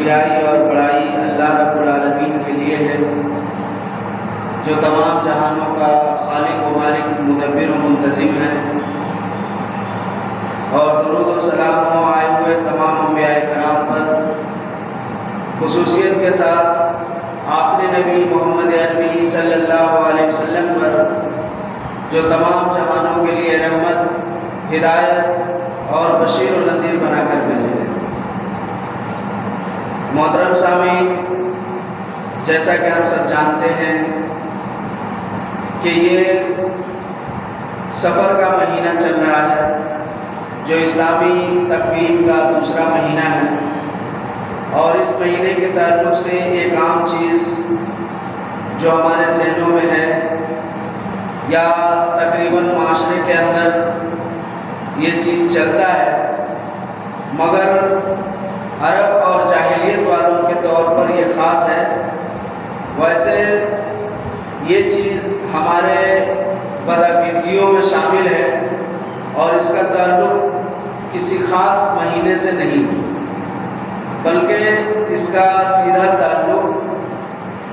کبریائی اور بڑائی اللہ رب العالمین کے لیے ہے، جو تمام جہانوں کا خالق و مالک، مدبر و منتظم ہے۔ اور درود و سلام ہو آئے ہوئے تمام انبیاء کرام پر، خصوصیت کے ساتھ آخری نبی محمد عربی صلی اللہ علیہ وسلم پر، جو تمام جہانوں کے لیے رحمت، ہدایت اور بشیر و نذیر بنا کر بھیجے گئے۔ محترم سامعین، جیسا کہ ہم سب جانتے ہیں کہ یہ سفر کا مہینہ چل رہا ہے، جو اسلامی تقویم کا دوسرا مہینہ ہے، اور اس مہینے کے تعلق سے ایک عام چیز جو ہمارے ذہنوں میں ہے، یا تقریباً معاشرے کے اندر یہ چیز چلتا ہے، مگر عرب اور جاہلیت والوں کے طور پر یہ خاص ہے۔ ویسے یہ چیز ہمارے بدعقیدگیوں میں شامل ہے، اور اس کا تعلق کسی خاص مہینے سے نہیں، بلکہ اس کا سیدھا تعلق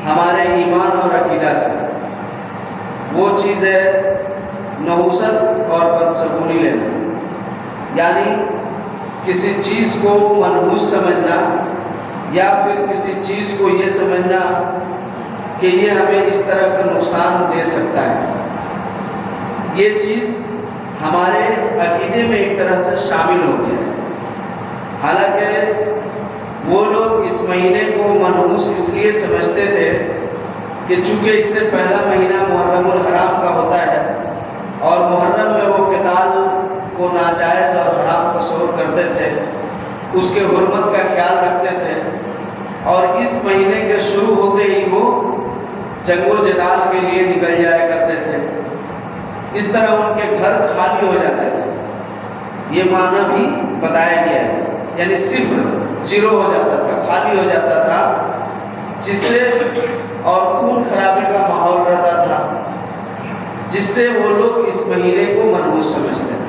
ہمارے ایمان اور عقیدہ سے۔ وہ چیز ہے نحوست اور بدسگونی لینا، یعنی کسی چیز کو منحوس سمجھنا، یا پھر کسی چیز کو یہ سمجھنا کہ یہ ہمیں اس طرح کا نقصان دے سکتا ہے۔ یہ چیز ہمارے عقیدے میں ایک طرح سے شامل ہو گیا ہے۔ حالانکہ وہ لوگ اس مہینے کو منحوس اس لیے سمجھتے تھے کہ چونکہ اس سے پہلا مہینہ محرم الحرام کا ہوتا ہے، اور محرم میں وہ قتال کو ناجائز اور حرام تصور کرتے تھے، اس کے حرمت کا خیال رکھتے تھے، اور اس مہینے کے شروع ہوتے ہی وہ جنگ و جدال کے لیے نکل جایا کرتے تھے۔ اس طرح ان کے گھر خالی ہو جاتے تھے، یہ معنی بھی بتایا گیا ہے، یعنی صفر، زیرو ہو جاتا تھا، خالی ہو جاتا تھا، جس سے اور خون خرابے کا ماحول رہتا تھا، جس سے وہ لوگ اس مہینے کو منحوس سمجھتے تھے۔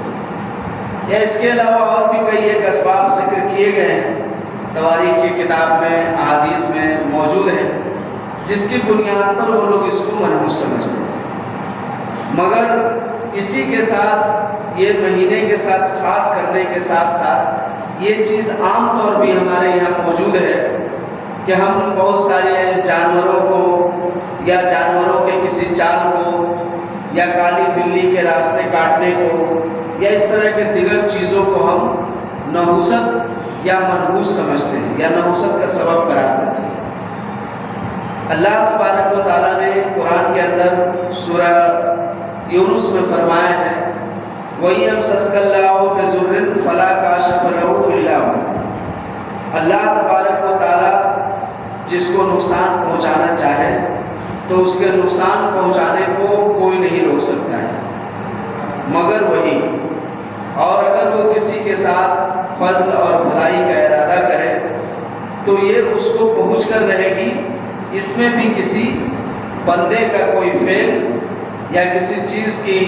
یا اس کے علاوہ اور بھی کئی ایک اسباب ذکر کیے گئے ہیں، تواریخ کی کتاب میں، احادیث میں موجود ہیں، جس کی بنیاد پر وہ لوگ اس کو منحوس سمجھتے ہیں۔ مگر اسی کے ساتھ، یہ مہینے کے ساتھ خاص کرنے کے ساتھ ساتھ، یہ چیز عام طور بھی ہمارے یہاں موجود ہے کہ ہم بہت سارے جانوروں کو، یا جانوروں کے کسی چال کو، یا کالی بلی کے راستے کاٹنے کو، یا اس طرح کے دیگر چیزوں کو ہم نحوست یا منحوس سمجھتے ہیں، یا نحوست کا سبب قرار دیتے ہیں۔ اللہ تبارک و تعالیٰ نے قرآن کے اندر سورہ یونس میں فرمایا ہے، وَإِنْ يَمْسَسْكَ اللَّهُ بِضُرٍّ فَلَا كَاشِفَ لَهُ إِلَّا هُوَ۔ اللہ تبارک و تعالیٰ جس کو نقصان پہنچانا چاہے تو اس کے نقصان پہنچانے کو کوئی نہیں روک سکتا ہے مگر وہی، اور اگر وہ کسی کے ساتھ فضل اور بھلائی کا ارادہ کرے تو یہ اس کو پہنچ کر رہے گی۔ اس میں بھی کسی بندے کا کوئی فعل یا کسی چیز کی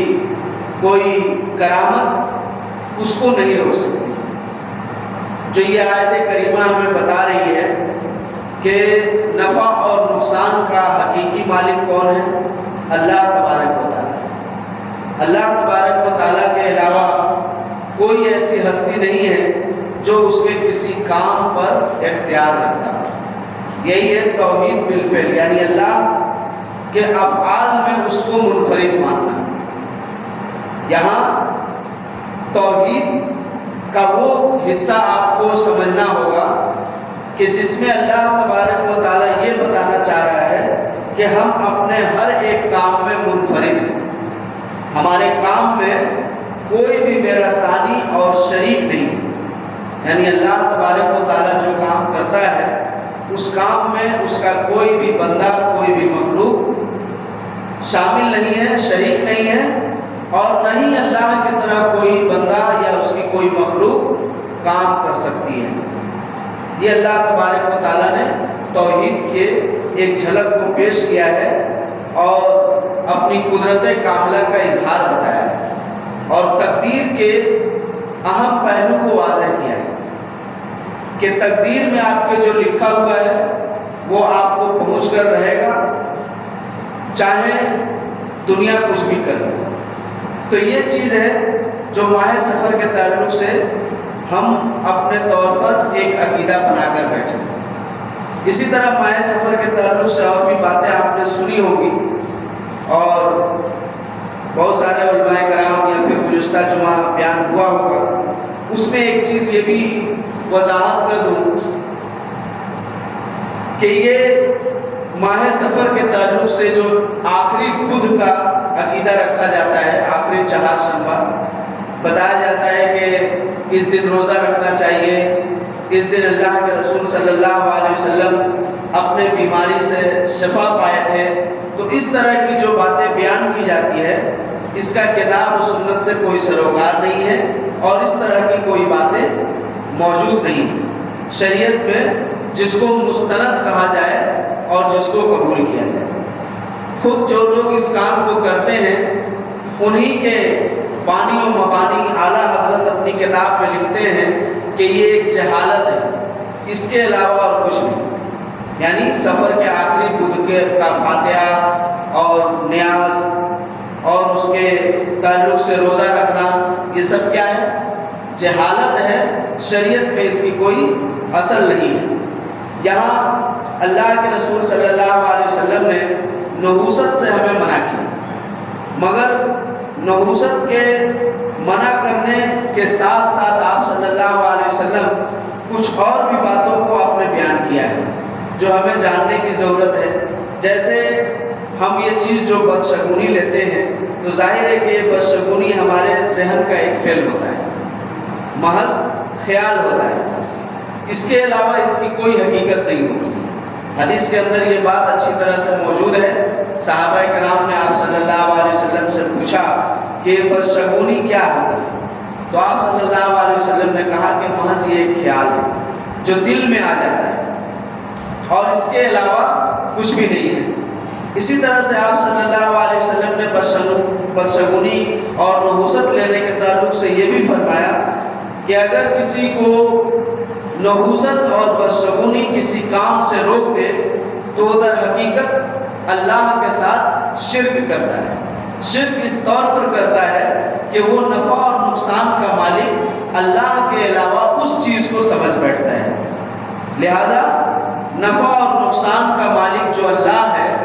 کوئی کرامت اس کو نہیں روک سکتی۔ جو یہ آیت کریمہ ہمیں بتا رہی ہے کہ نفع اور نقصان کا حقیقی مالک کون ہے؟ اللہ تبارک و تعالیٰ۔ اللہ تبارک و تعالیٰ کے علاوہ کوئی ایسی ہستی نہیں ہے جو اس کے کسی کام پر اختیار رکھتا۔ یہی ہے توحید بالفعل، یعنی اللہ کے افعال میں اس کو منفرد ماننا۔ یہاں توحید کا وہ حصہ آپ کو سمجھنا ہوگا کہ جس میں اللہ تبارک و تعالیٰ یہ بتانا چاہ رہا ہے کہ ہم اپنے ہر ایک کام میں منفرد ہیں، ہمارے کام میں کوئی بھی میرا ثانی اور شریک نہیں، یعنی اللہ تبارک و تعالیٰ جو کام کرتا ہے اس کام میں اس کا کوئی بھی بندہ، کوئی بھی مخلوق شامل نہیں ہے، شریک نہیں ہے، اور نہ ہی اللہ کی طرح کوئی بندہ یا اس کی کوئی مخلوق کام کر سکتی ہے۔ یہ اللہ تبارک و تعالیٰ نے توحید کے ایک جھلک کو پیش کیا ہے اور اپنی قدرت کاملہ کا اظہار بتایا ہے، اور تقدیر کے اہم پہلو کو واضح کیا ہے۔ کہ تقدیر میں آپ کے جو لکھا ہوا ہے وہ آپ کو پہنچ کر رہے گا، چاہے دنیا کچھ بھی کر لے۔ تو یہ چیز ہے جو ماہ سفر کے تعلق سے ہم اپنے طور پر ایک عقیدہ بنا کر بیٹھے۔ اسی طرح ماہ سفر کے تعلق سے اور بھی باتیں آپ نے سنی ہوگی، اور بہت سارے علماء کرام یا پھر گزشتہ جمعہ بیان ہوا ہوگا۔ اس میں ایک چیز یہ بھی وضاحت کر دوں کہ یہ ماہ سفر کے تعلق سے جو آخری بدھ کا عقیدہ رکھا جاتا ہے، آخری چہارشنبہ، بتایا جاتا ہے کہ اس دن روزہ رکھنا چاہیے، اس دن اللہ کے رسول صلی اللہ علیہ وسلم اپنے بیماری سے شفا پائے تھے۔ تو اس طرح کی جو باتیں بیان کی جاتی ہے، اس کا کتاب و سنت سے کوئی سروکار نہیں ہے، اور اس طرح کی کوئی باتیں موجود نہیں ہیں شریعت میں جس کو مستند کہا جائے اور جس کو قبول کیا جائے۔ خود جو لوگ اس کام کو کرتے ہیں انہی کے بانی و مبانی اعلیٰ حضرت اپنی کتاب میں لکھتے ہیں کہ یہ ایک جہالت ہے، اس کے علاوہ اور کچھ نہیں۔ یعنی سفر کے آخری بدھ کا فاتحہ اور نیاز اور اس کے تعلق سے روزہ رکھنا، یہ سب کیا ہے؟ جہالت ہے، شریعت پہ اس کی کوئی اصل نہیں ہے۔ یہاں اللہ کے رسول صلی اللہ علیہ وسلم نے نحوست سے ہمیں منع کیا، مگر نحوست کے منع کرنے کے ساتھ ساتھ آپ صلی اللہ علیہ وسلم کچھ اور بھی باتوں کو آپ نے بیان کیا ہے جو ہمیں جاننے کی ضرورت ہے۔ جیسے ہم یہ چیز جو بدشگونی لیتے ہیں تو ظاہر ہے کہ یہ بدشگونی ہمارے ذہن کا ایک فعل ہوتا ہے، محض خیال ہوتا ہے، اس کے علاوہ اس کی کوئی حقیقت نہیں ہوتی۔ حدیث کے اندر یہ بات اچھی طرح سے موجود ہے۔ صحابہ کرام نے آپ صلی اللہ علیہ وسلم سے پوچھا کہ بدشگونی کیا ہوتا ہے، تو آپ صلی اللہ علیہ وسلم نے کہا کہ محض یہ ایک خیال ہے جو دل میں آ جاتا ہے، اور اس کے علاوہ کچھ بھی نہیں ہے۔ اسی طرح سے آپ صلی اللہ علیہ وسلم نے بدشگونی اور نحوست لینے کے تعلق سے یہ بھی فرمایا کہ اگر کسی کو نحوست اور بدشگونی کسی کام سے روک دے تو در حقیقت اللہ کے ساتھ شرک کرتا ہے۔ شرک اس طور پر کرتا ہے کہ وہ نفع اور نقصان کا مالک اللہ کے علاوہ اس چیز کو سمجھ بیٹھتا ہے۔ لہذا نفع اور نقصان کا مالک جو اللہ ہے،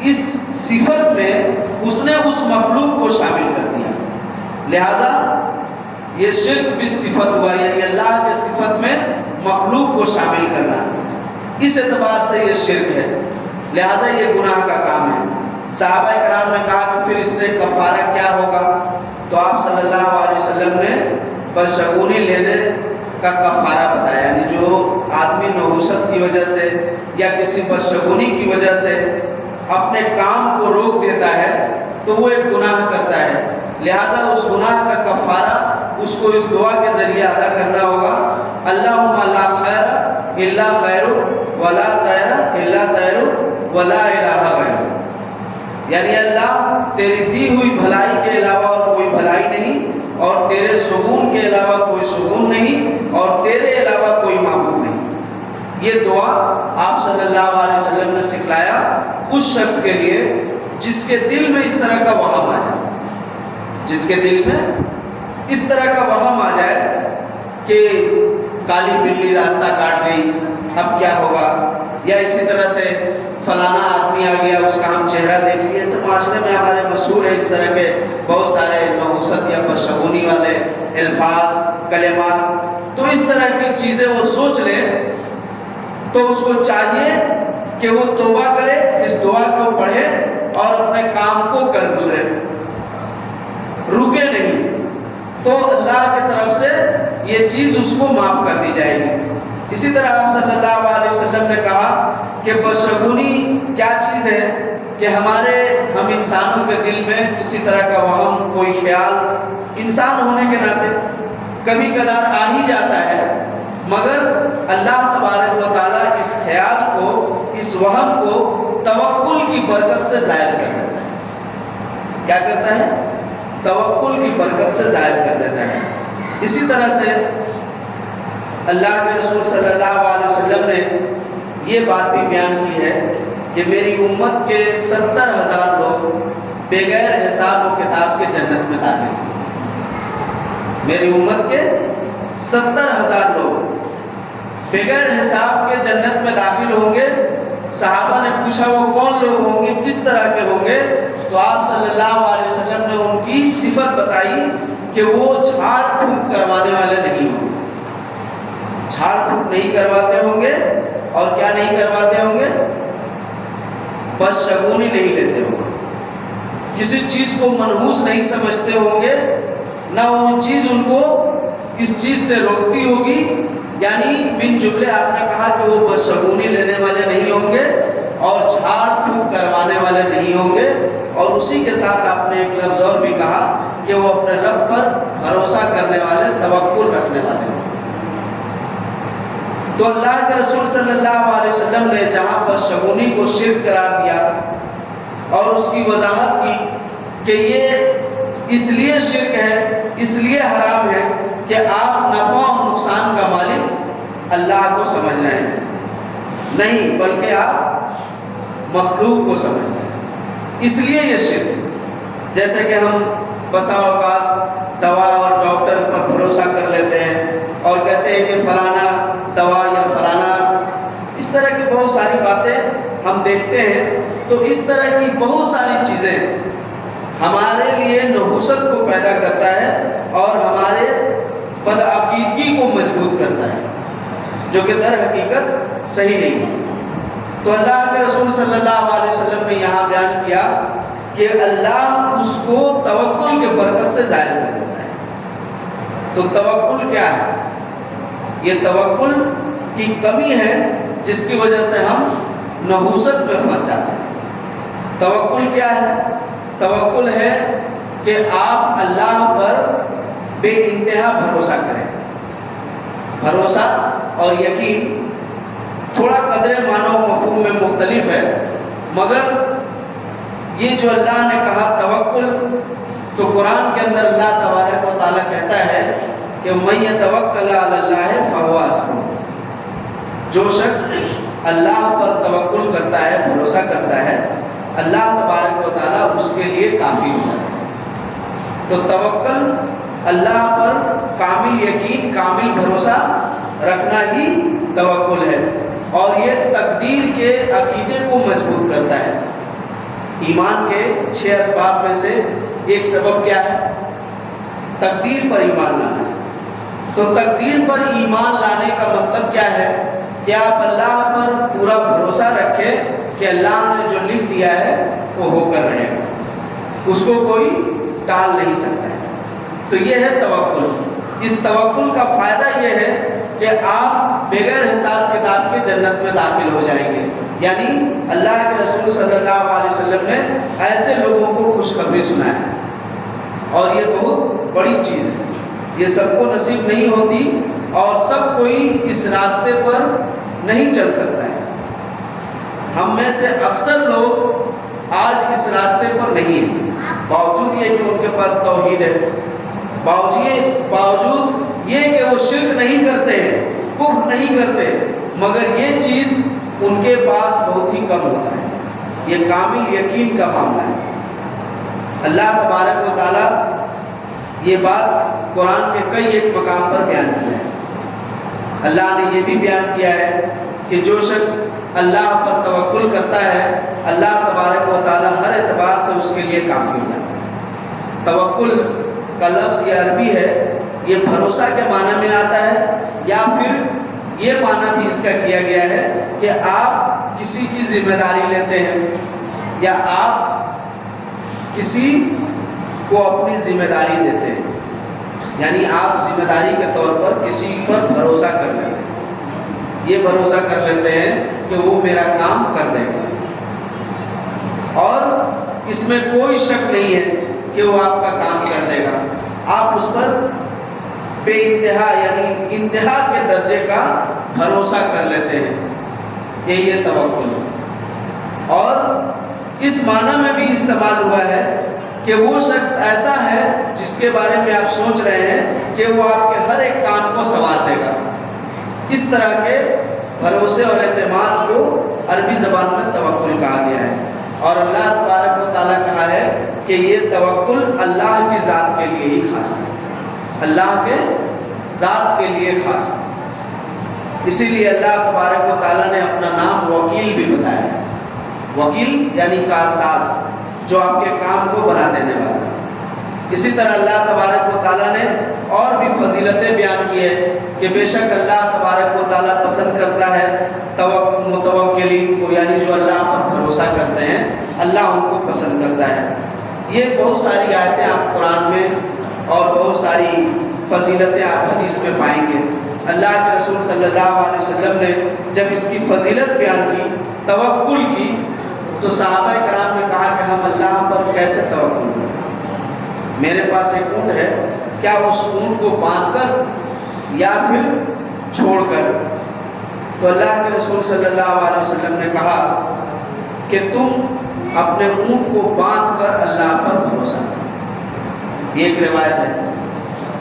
اس صفت میں اس نے اس مخلوق کو شامل کر دیا، لہذا یہ شرک بھی صفت ہوا، یعنی اللہ کے صفت میں مخلوق کو شامل کرنا، اس اعتبار سے یہ شرک ہے، لہذا یہ گناہ کا کام ہے۔ صحابہ کرام نے کہا کہ پھر اس سے کفارہ کیا ہوگا، تو آپ صلی اللہ علیہ وسلم نے بدشگونی لینے کا کفارہ بتایا، یعنی جو آدمی نحوست کی وجہ سے یا کسی بدشگونی کی وجہ سے اپنے کام کو روک دیتا ہے تو وہ ایک گناہ کرتا ہے، لہٰذا اس گناہ کا کفارہ اس کو اس دعا کے ذریعے ادا کرنا ہوگا، اللہم لا خیر الا خیرک ولا طیر الا طیرک ولا الہ غیرک، یعنی اللہ تیری دی ہوئی بھلائی کے علاوہ اور کوئی بھلائی نہیں، اور تیرے سکون کے علاوہ کوئی سکون نہیں، اور تیرے علاوہ کوئی معبود نہیں۔ یہ دعا آپ صلی اللہ علیہ وسلم نے سکھلایا اس شخص کے لیے جس کے دل میں اس طرح کا وہم آ جائے، جس کے دل میں اس طرح کا وہم آ جائے کہ کالی بلی راستہ کاٹ گئی، اب کیا ہوگا، یا اسی طرح سے فلانا آدمی آ گیا، اس کا ہم چہرہ دیکھ لیے۔ اس معاشرے میں ہمارے مشہور ہے اس طرح کے بہت سارے نحوست یا بدشگونی والے الفاظ، کلمات، تو اس طرح کی چیزیں وہ سوچ لے تو اس کو چاہیے کہ وہ توبہ کرے، اس دعا کو پڑھے اور اپنے کام کو کر گزرے، رکے نہیں، تو اللہ کی طرف سے یہ چیز اس کو معاف کر دی جائے گی۔ اسی طرح آپ صلی اللہ علیہ وسلم نے کہا کہ بدشگونی کیا چیز ہے کہ ہم انسانوں کے دل میں کسی طرح کا وہم، کوئی خیال، انسان ہونے کے ناطے کبھی کبھار آ ہی جاتا ہے، مگر اللہ تبارک و تعالیٰ اس خیال کو، اس وہم کو توکل کی برکت سے زائل کر دیتا ہے۔ کیا کرتا ہے؟ توکل کی برکت سے زائل کر دیتا ہے۔ اسی طرح سے اللہ کے رسول صلی اللہ علیہ وسلم نے یہ بات بھی بیان کی ہے کہ میری امت کے 70,000 لوگ بغیر حساب و کتاب کے جنت میں داخل ہیں۔ میری امت کے 70,000 لوگ بغیر حساب کے جنت میں داخل ہوں گے۔ صحابہ نے پوچھا وہ کون لوگ ہوں گے، کس طرح کے ہوں گے؟ تو آپ صلی اللہ علیہ وسلم نے ان کی صفت بتائی کہ وہ جھاڑ پھونک کروانے والے نہیں ہوں گے۔ جھاڑ پھونک نہیں کرواتے ہوں گے، اور کیا نہیں کرواتے ہوں گے؟ بس شگونی نہیں لیتے ہوں گے، کسی چیز کو منحوس نہیں سمجھتے ہوں گے، نہ وہ چیز ان کو اس چیز سے روکتی ہوگی۔ یعنی من جملے آپ نے کہا کہ وہ بس شگونی لینے والے نہیں ہوں گے اور جھاڑ پھونک کروانے والے نہیں ہوں گے، اور اسی کے ساتھ آپ نے ایک لفظ اور بھی کہا کہ وہ اپنے رب پر بھروسہ کرنے والے، توکل رکھنے والے ہوں گے۔ تو اللہ کے رسول صلی اللہ علیہ وسلم نے جہاں پر شگونی کو شرک قرار دیا اور اس کی وضاحت کی کہ یہ اس لیے شرک ہے، اس لیے حرام ہے کہ آپ نفع و نقصان کا مالک اللہ کو سمجھ رہے ہیں، نہیں بلکہ آپ مخلوق کو سمجھ رہے ہیں، اس لیے یہ شرک۔ جیسے کہ ہم بسا اوقات دوا اور ڈاکٹر پر بھروسہ کر لیتے ہیں اور کہتے ہیں کہ فلانا دوا یا فلانا، اس طرح کی بہت ساری باتیں ہم دیکھتے ہیں۔ تو اس طرح کی بہت ساری چیزیں ہمارے لیے نحوست کو پیدا کرتا ہے اور ہمارے بدعقیدگی کو مضبوط کرتا ہے، جو کہ در حقیقت صحیح نہیں ہے۔ تو اللہ کے رسول صلی اللہ علیہ وسلم نے یہاں بیان کیا کہ اللہ اس کو توکل کے برکت سے ظاہر کر دیتا ہے۔ تو توکل کیا ہے؟ یہ توکل کی کمی ہے جس کی وجہ سے ہم نحوست میں پھنس جاتے ہیں۔ توکل کیا ہے؟ توکل ہے کہ آپ اللہ پر بے انتہا بھروسہ کریں۔ بھروسہ اور یقین تھوڑا قدر معنی و مفہوم میں مختلف ہے، مگر یہ جو اللہ نے کہا توکل، تو قرآن کے اندر اللہ تبارک و تعالیٰ کہتا ہے کہ مَن یتوکل علی اللہ فہو حسبہ، جو شخص اللہ پر توکل کرتا ہے، بھروسہ کرتا ہے، اللہ تبارک و تعالیٰ اس کے لیے کافی ہوتا ہے۔ تو توکل اللہ پر کامل یقین، کامل بھروسہ رکھنا ہی توکل ہے، اور یہ تقدیر کے عقیدے کو مضبوط کرتا ہے۔ ایمان کے 6 اسباب میں سے ایک سبب کیا ہے؟ تقدیر پر ایمان لانا۔ تو تقدیر پر ایمان لانے کا مطلب کیا ہے؟ کہ آپ اللہ پر پورا بھروسہ رکھیں کہ اللہ نے جو لکھ دیا ہے وہ ہو کر رہے گا، اس کو کوئی ٹال نہیں سکتا ہے۔ تو یہ ہے توکل۔ اس توکل کا فائدہ یہ ہے کہ آپ بغیر حساب کتاب کے جنت میں داخل ہو جائیں گے۔ یعنی اللہ کے رسول صلی اللہ علیہ وسلم نے ایسے لوگوں کو خوشخبری سنائی، اور یہ بہت بڑی چیز ہے، یہ سب کو نصیب نہیں ہوتی، اور سب کوئی اس راستے پر نہیں چل سکتا ہے۔ ہم میں سے اکثر لوگ آج اس راستے پر نہیں ہیں، باوجود یہ کہ ان کے پاس توحید ہے، باوجود یہ کہ وہ شرک نہیں کرتے ہیں، کفر نہیں کرتے، مگر یہ چیز ان کے پاس بہت ہی کم ہوتا ہے۔ یہ کامل یقین کا معاملہ ہے۔ اللہ تبارک و تعالیٰ یہ بات قرآن کے کئی ایک مقام پر بیان کیا ہے۔ اللہ نے یہ بھی بیان کیا ہے کہ جو شخص اللہ پر توکل کرتا ہے، اللہ تبارک و تعالیٰ ہر اعتبار سے اس کے لیے کافی ہو جاتا ہے۔ توکل کا لفظ یہ عربی ہے، یہ بھروسہ کے معنی میں آتا ہے، یا پھر یہ معنی بھی اس کا کیا گیا ہے کہ آپ کسی کی ذمہ داری لیتے ہیں، یا آپ کسی کو اپنی ذمہ داری دیتے ہیں، یعنی آپ ذمہ داری کے طور پر کسی پر بھروسہ کر لیتے ہیں، یہ بھروسہ کر لیتے ہیں کہ وہ میرا کام کر دے گا، اور اس میں کوئی شک نہیں ہے کہ وہ آپ کا کام کر دے گا۔ آپ اس پر بے انتہا یعنی انتہا کے درجے کا بھروسہ کر لیتے ہیں، یہ توکل ہے۔ اور اس معنی میں بھی استعمال ہوا ہے کہ وہ شخص ایسا ہے جس کے بارے میں آپ سوچ رہے ہیں کہ وہ آپ کے ہر ایک کام کو سنوار دے گا، اس طرح کے بھروسے اور اعتماد کو عربی زبان میں توکل کہا گیا ہے، اور اللہ تبارک و تعالیٰ کہا ہے کہ یہ توکل اللہ کی ذات کے لیے ہی خاص ہے، اللہ کے ذات کے لیے خاص ہے۔ اسی لیے اللہ تبارک و تعالیٰ نے اپنا نام وکیل بھی بتایا ہے۔ وکیل یعنی کارساز، جو آپ کے کام کو بنا دینے والا۔ اسی طرح اللہ تبارک و تعالیٰ نے اور بھی فضیلتیں بیان کی ہے کہ بے شک اللہ تبارک و تعالیٰ پسند کرتا ہے متوکلین کو، یعنی جو اللہ پر بھروسہ کرتے ہیں اللہ ان کو پسند کرتا ہے۔ یہ بہت ساری آیتیں آپ قرآن میں اور بہت ساری فضیلتیں آپ حدیث میں پائیں گے۔ اللہ کے رسول صلی اللہ علیہ وسلم نے جب اس کی فضیلت بیان کی، توکل کی، تو صحابہ کرام نے کہا کہ ہم اللہ پر کیسے توکل کریں؟ میرے پاس ایک اونٹ ہے، کیا اس اونٹ کو باندھ کر یا پھر چھوڑ کر؟ تو اللہ کے رسول صلی اللہ علیہ وسلم نے کہا کہ تم اپنے اونٹ کو باندھ کر اللہ پر بھروسہ کرو۔ یہ ایک روایت ہے۔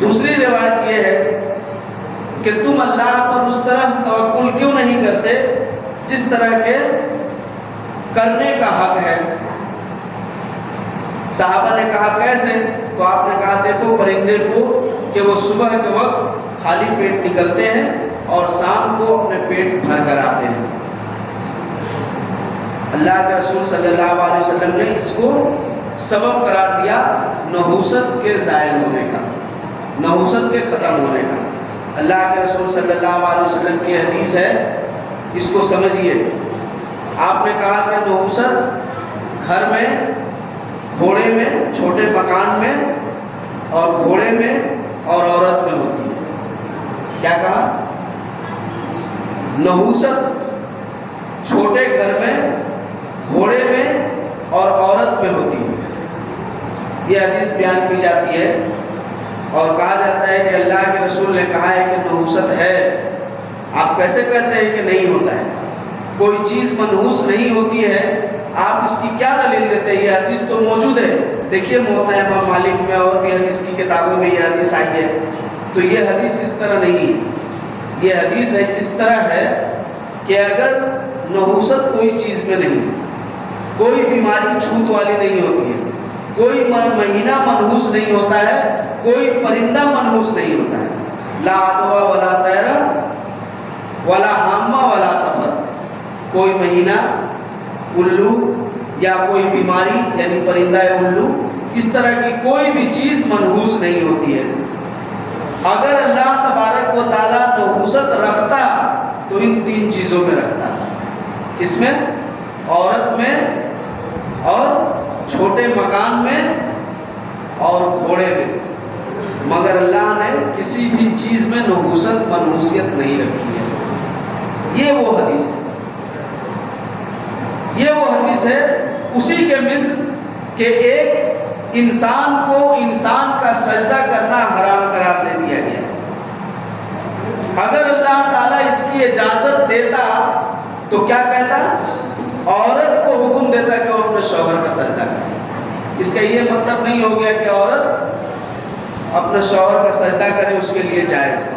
دوسری روایت یہ ہے کہ تم اللہ پر اس طرح توکل کیوں نہیں کرتے جس طرح کے کرنے کا حق ہے؟ صحابہ نے کہا کیسے؟ تو آپ نے کہا دیکھو پرندے کو کہ وہ صبح کے وقت خالی پیٹ نکلتے ہیں اور شام کو اپنے پیٹ بھر کر آتے ہیں۔ اللہ کے رسول صلی اللہ علیہ وسلم نے اس کو سبب قرار دیا نحوست کے زائل ہونے کا، نحوست کے ختم ہونے کا۔ اللہ کے رسول صلی اللہ علیہ وسلم کی حدیث ہے، اس کو سمجھیے۔ آپ نے کہا کہ نحوست گھر میں، گھوڑے میں، چھوٹے مکان میں، اور گھوڑے میں اور عورت میں ہوتی ہے۔ کیا کہا؟ نحوست چھوٹے گھر میں، گھوڑے میں اور عورت میں ہوتی ہے۔ یہ حدیث بیان کی جاتی ہے اور کہا جاتا ہے کہ اللہ کے رسول نے کہا ہے کہ نحوست ہے، آپ کیسے کہتے ہیں کہ نہیں ہوتا ہے؟ کوئی چیز منحوس نہیں ہوتی ہے، آپ اس کی کیا دلیل دیتے ہیں؟ یہ حدیث تو موجود ہے، دیکھیے موطا امام مالک میں اور بھی حدیث کی کتابوں میں یہ حدیث آئی ہے۔ تو یہ حدیث اس طرح نہیں ہے، یہ حدیث ہے اس طرح ہے کہ اگر نحوست کوئی چیز میں نہیں، کوئی بیماری چھوت والی نہیں ہوتی ہے، کوئی مہینہ منحوس نہیں ہوتا ہے، کوئی پرندہ منحوس نہیں ہوتا ہے، لا عدوہ ولا طیر ولا حامہ ولا سفر، کوئی مہینہ، الو یا کوئی بیماری یعنی پرندہ الو، اس طرح کی کوئی بھی چیز منحوس نہیں ہوتی ہے۔ اگر اللہ تبارک و تعالیٰ نحوست رکھتا تو ان تین چیزوں میں رکھتا، اس میں، عورت میں اور چھوٹے مکان میں اور گھوڑے میں، مگر اللہ نے کسی بھی چیز میں نحوست منحوسیت نہیں رکھی ہے۔ یہ وہ حدیث ہے، یہ وہ حدیث ہے اسی کے مثل کہ ایک انسان کو انسان کا سجدہ کرنا حرام قرار دے دیا گیا۔ اگر اللہ تعالیٰ اس کی اجازت دیتا تو کیا کہتا؟ عورت کو حکم دیتا کہ وہ اپنے شوہر کا سجدہ کرے۔ اس کا یہ مطلب نہیں ہو گیا کہ عورت اپنے شوہر کا سجدہ کرے اس کے لیے جائز ہے،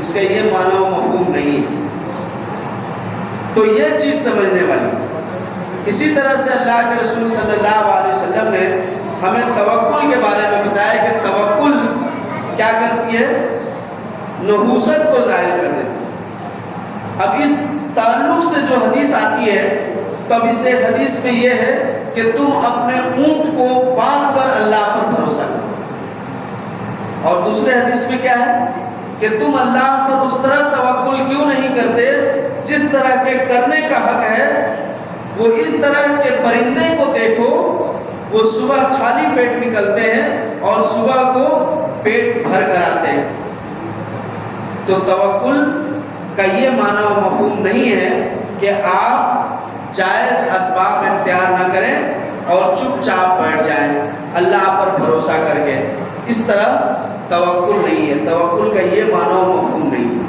اس کا یہ معنی و مفہوم نہیں ہے۔ تو یہ چیز سمجھنے والی۔ اسی طرح سے اللہ کے رسول صلی اللہ علیہ وسلم نے ہمیں توکل کے بارے میں بتایا کہ توکل کیا کرتی ہے؟ نحوست کو ظاہر کر دیتی ہے۔ اب اس تعلق سے جو حدیث آتی ہے، تب اس حدیث میں یہ ہے کہ تم اپنے اونٹ کو باندھ کر اللہ پر بھروسہ کرو، اور دوسرے حدیث میں کیا ہے کہ تم اللہ پر اس طرح توکل کیوں نہیں کرتے جس طرح کے کرنے کا حق ہے؟ وہ اس طرح کے پرندے کو دیکھو، وہ صبح خالی پیٹ نکلتے ہیں اور صبح کو پیٹ بھر کر آتے ہیں۔ تو توکل کا یہ معنی و مفہوم نہیں ہے کہ آپ جائز اسباب اختیار نہ کریں اور چپ چاپ بیٹھ جائیں اللہ پر بھروسہ کر کے، اس طرح توکل نہیں ہے۔ توکل کا یہ معنی و مفہوم نہیں ہے۔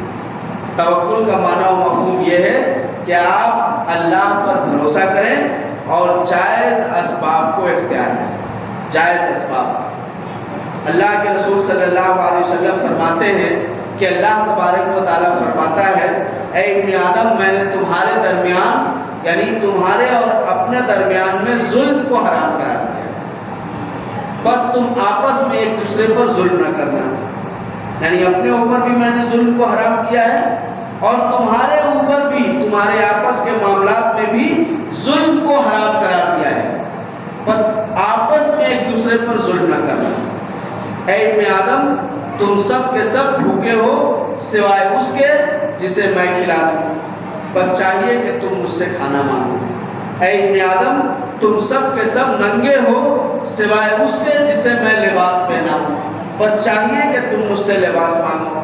توکل کا معنی و مفہوم یہ ہے کہ آپ اللہ پر بھروسہ کریں اور جائز اسباب کو اختیار کریں، جائز اسباب۔ اللہ کے رسول صلی اللہ علیہ وسلم فرماتے ہیں کہ اللہ تبارک و تعالیٰ فرماتا ہے اے ابن آدم میں نے تمہارے درمیان یعنی تمہارے اور اپنے درمیان میں ظلم کو حرام قرار دیا ہے، بس تم آپس میں ایک دوسرے پر ظلم نہ کرنا، یعنی اپنے اوپر بھی میں نے ظلم کو حرام کیا ہے اور تمہارے اوپر بھی تمہارے آپس کے معاملات میں بھی ظلم کو حرام قرار دیا ہے، بس آپس میں ایک دوسرے پر ظلم نہ کرنا۔ اے ابن آدم تم سب کے سب بھوکے ہو سوائے اس کے جسے میں کھلا دوں، بس چاہیے کہ تم مجھ سے کھانا مانگو۔ اے ابن آدم تم سب کے سب ننگے ہو سوائے اس کے جسے میں لباس پہنا ہوں، بس چاہیے کہ تم مجھ سے لباس مانگو۔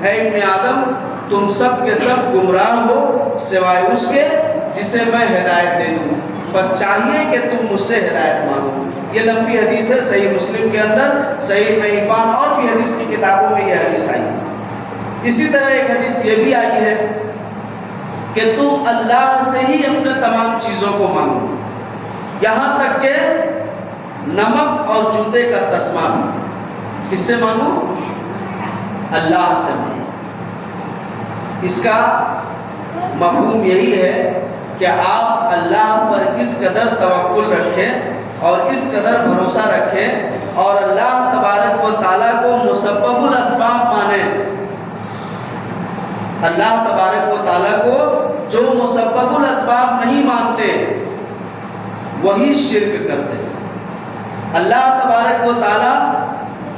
اے ابن آدم تم سب کے سب گمراہ ہو سوائے اس کے جسے میں ہدایت دے دوں، بس چاہیے کہ تم مجھ سے ہدایت مانگو۔ یہ لمبی حدیث ہے، صحیح مسلم کے اندر، صحیح ابن حبان اور بھی حدیث کی کتابوں میں یہ حدیث آئی ہے۔ اسی طرح ایک حدیث یہ بھی آئی ہے کہ تم اللہ سے ہی اپنے تمام چیزوں کو مانگو، یہاں تک کہ نمک اور جوتے کا تسمہ بھی۔ کس سے مانگو؟ اللہ سے مانگو۔ اس کا مفہوم یہی ہے کہ آپ اللہ پر اس قدر توکل رکھیں اور اس قدر بھروسہ رکھیں اور اللہ تبارک و تعالیٰ کو مسبب الاسباب مانیں۔ اللہ تبارک و تعالیٰ کو جو مسبب الاسباب نہیں مانتے وہی شرک کرتے ہیں۔ اللہ تبارک و تعالیٰ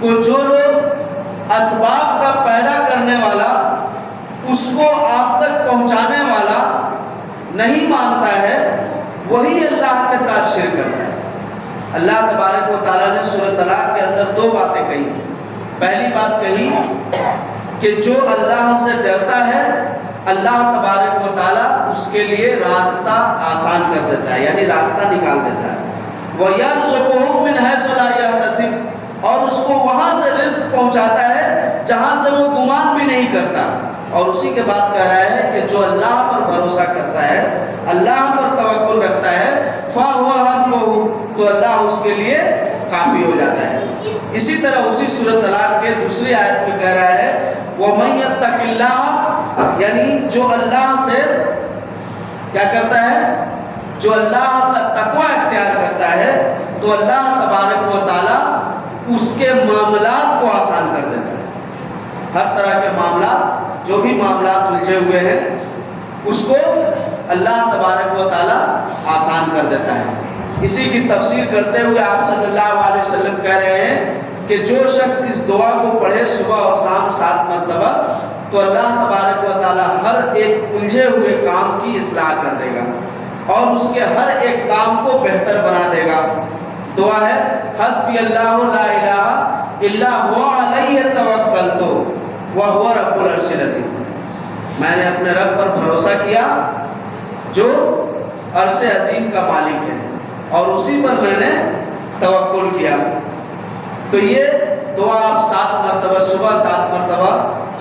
کو جو لوگ اسباب کا پیدا کرنے والا، اس کو آپ تک پہنچانے والا نہیں مانتا ہے، وہی اللہ کے ساتھ شرک کرتا ہے۔ اللہ تبارک و تعالیٰ نے سورۃ طلاق کے اندر دو باتیں کہی۔ پہلی بات کہی کہ جو اللہ سے ڈرتا ہے اللہ تبارک و تعالیٰ اس کے لیے راستہ آسان کر دیتا ہے، یعنی راستہ نکال دیتا ہے۔ وَيَرْزُقُهُ مِنْ حَيْثُ لَا يَحْتَسِبُ، اور اس کو وہاں سے رزق پہنچاتا ہے جہاں سے وہ گمان بھی نہیں کرتا۔ اور اسی کے بعد کہہ رہا ہے کہ جو اللہ پر بھروسہ کرتا ہے، اللہ پر توکل رکھتا ہے، فَهُوَ حَسْبُهُ، تو اللہ اس کے لیے کافی ہو جاتا ہے۔ اسی طرح اسی سورۃ طلاق کے دوسری آیت میں کہہ رہا ہے وَمَن يَتَّقِ اللَّهَ، یعنی جو اللہ سے کیا کرتا ہے، جو اللہ کا تقوی اختیار کرتا ہے تو اللہ تبارک و تعالیٰ اس کے معاملات کو آسان کر دیتا ہے۔ ہر طرح کے معاملات، جو بھی معاملات الجھے ہوئے ہیں، اس کو اللہ تبارک و تعالیٰ آسان کر دیتا ہے۔ اسی کی تفسیر کرتے ہوئے آپ صلی اللہ علیہ وسلم کہہ رہے ہیں کہ جو شخص اس دعا کو پڑھے صبح اور شام 7 مرتبہ تو اللہ تبارک و تعالیٰ ہر ایک الجھے ہوئے کام کی اصلاح کر دے گا اور اس کے ہر ایک کام کو بہتر بنا دے گا۔ دعا ہے حسبی اللہ لا الہ الا هو علیہ توکلت وہو رب العرش العظیم، میں نے اپنے رب پر بھروسہ کیا جو عرش عظیم کا مالک ہے اور اسی پر میں نے توکل کیا۔ تو یہ دعا آپ 7 مرتبہ صبح 7 مرتبہ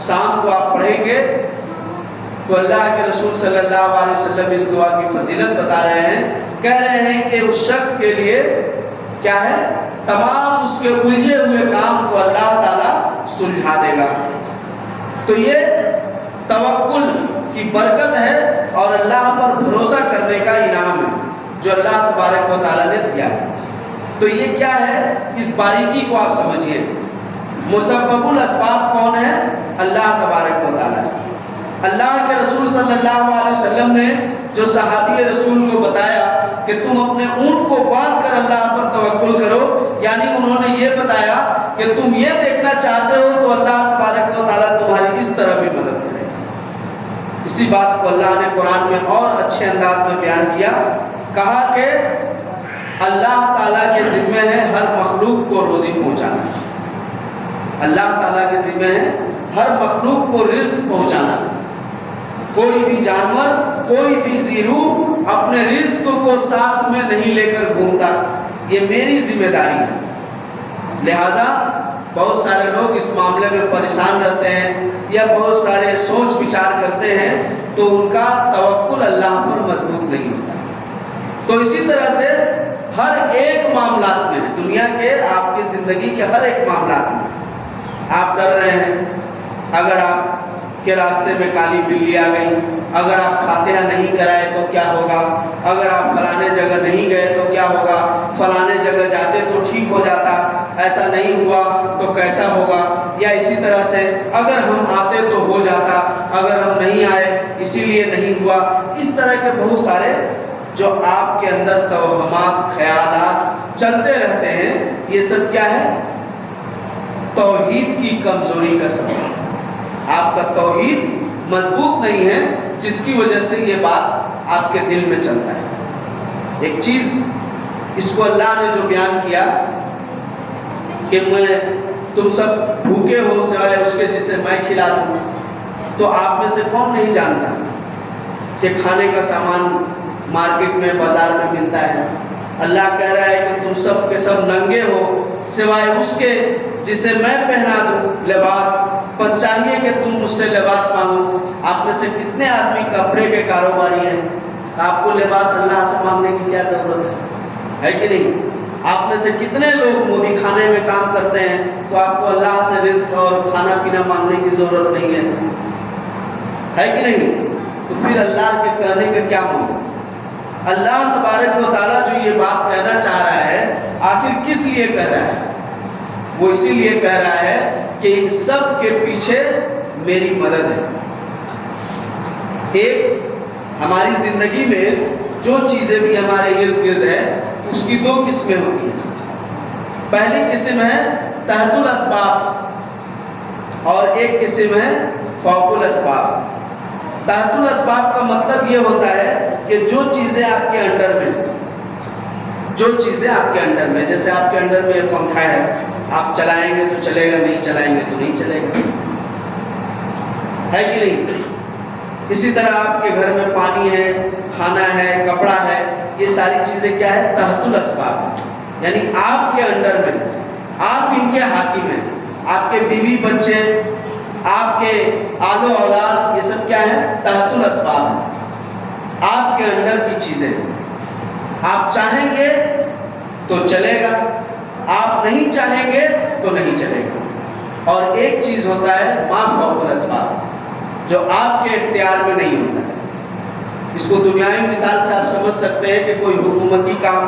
شام کو آپ پڑھیں گے تو اللہ کے رسول صلی اللہ علیہ وسلم اس دعا کی فضیلت بتا رہے ہیں، کہہ رہے ہیں کہ اس شخص کے لیے کیا ہے، تمام اس کے الجھے ہوئے کام کو اللہ تعالیٰ سلجھا دے گا۔ تو یہ توکل کی برکت ہے اور اللہ پر بھروسہ کرنے کا انعام ہے جو اللہ تبارک و تعالیٰ نے دیا ہے۔ تو یہ کیا ہے، اس باریکی کو آپ سمجھیے۔ مسبب الاسباب کون ہے؟ اللہ تبارک و تعالیٰ۔ اللہ کے رسول صلی اللہ علیہ وسلم نے جو صحابی رسول کو بتایا کہ تم اپنے اونٹ کو باندھ کر اللہ پر توکل کرو، یعنی انہوں نے یہ بتایا کہ تم یہ دیکھنا چاہتے ہو تو اللہ تبارک و تعالیٰ تمہاری اس طرح بھی مدد کرے۔ اسی بات کو اللہ نے قرآن میں اور اچھے انداز میں بیان کیا، کہا کہ اللہ تعالیٰ کے ذمہ ہے ہر مخلوق کو روزی پہنچانا۔ اللہ تعالیٰ کے ذمہ ہے ہر مخلوق کو رزق پہنچانا۔ کوئی بھی جانور، کوئی بھی زیرو اپنے رزق کو ساتھ میں نہیں لے کر گھومتا، یہ میری ذمہ داری ہے۔ لہٰذا بہت سارے لوگ اس معاملے میں پریشان رہتے ہیں یا بہت سارے سوچ بچار کرتے ہیں تو ان کا توکل اللہ پر مضبوط نہیں ہوتا۔ تو اسی طرح سے ہر ایک معاملات میں، دنیا کے آپ کی زندگی کے ہر ایک معاملات میں آپ ڈر رہے ہیں، اگر آپ کہ راستے میں کالی بلی آ گئی، اگر آپ فاتحہ نہیں کرائے تو کیا ہوگا، اگر آپ فلانے جگہ نہیں گئے تو کیا ہوگا، فلانے جگہ جاتے تو ٹھیک ہو جاتا، ایسا نہیں ہوا تو کیسا ہوگا، یا اسی طرح سے اگر ہم آتے تو ہو جاتا، اگر ہم نہیں آئے اسی لیے نہیں ہوا۔ اس طرح کے بہت سارے جو آپ کے اندر توہمات، خیالات چلتے رہتے ہیں، یہ سب کیا ہے؟ توحید کی کمزوری کا سبب۔ آپ کا توحید مضبوط نہیں ہے، جس کی وجہ سے یہ بات آپ کے دل میں چلتا ہے۔ ایک چیز اس کو اللہ نے جو بیان کیا کہ میں تم سب بھوکے ہو سوائے اس کے جسے میں کھلا دوں، تو آپ میں سے کون نہیں جانتا کہ کھانے کا سامان مارکیٹ میں، بازار میں ملتا ہے۔ اللہ کہہ رہا ہے کہ تم سب کے سب ننگے ہو سوائے اس کے جسے میں پہنا دوں لباس، بس چاہیے کہ تم مجھ سے لباس مانگو۔ آپ میں سے کتنے آدمی کپڑے کے کاروباری ہیں؟ آپ کو لباس اللہ سے مانگنے کی کیا ضرورت ہے کہ نہیں؟ آپ میں سے کتنے لوگ مودی خانے میں کام کرتے ہیں تو آپ کو اللہ سے رزق اور کھانا پینا مانگنے کی ضرورت نہیں ہے کہ نہیں؟ تو پھر اللہ کے کہنے کا کیا مفہوم؟ اللہ تبارک و تعالیٰ جو یہ بات کہنا چاہ رہا ہے، آخر کس لیے کہہ رہا ہے؟ وہ اسی لیے کہہ رہا ہے کہ ان سب کے پیچھے میری مدد ہے۔ ایک ہماری زندگی میں جو چیزیں بھی ہمارے ارد گرد ہے، اس کی دو قسمیں ہوتی ہیں۔ پہلی قسم ہے تحت الاسباب اور ایک قسم ہے فوق الاسباب۔ تحت الاسباب کا مطلب یہ ہوتا ہے کہ جو چیزیں آپ کے انڈر میں، جو چیزیں آپ کے انڈر میں، جیسے آپ کے انڈر میں پنکھا ہے، آپ چلائیں گے تو چلے گا، نہیں چلائیں گے تو نہیں چلے گا، ہے کہ نہیں؟ اسی طرح آپ کے گھر میں پانی ہے، کھانا ہے، کپڑا ہے، یہ ساری چیزیں کیا ہے؟ تحت الاسباب، یعنی آپ کے انڈر میں، آپ ان کے حاکم ہیں۔ آپ کے بیوی بچے، آپ کے آل و اولاد، یہ سب کیا ہے؟ تحت الاسباب ہے، آپ کے انڈر کی چیزیں۔ آپ چاہیں گے تو چلے گا، آپ نہیں چاہیں گے تو نہیں چلے گا۔ اور ایک چیز ہوتا ہے ما فوق الاسباب، جو آپ کے اختیار میں نہیں ہوتا ہے۔ اس کو دنیاوی مثال سے آپ سمجھ سکتے ہیں کہ کوئی حکومتی کام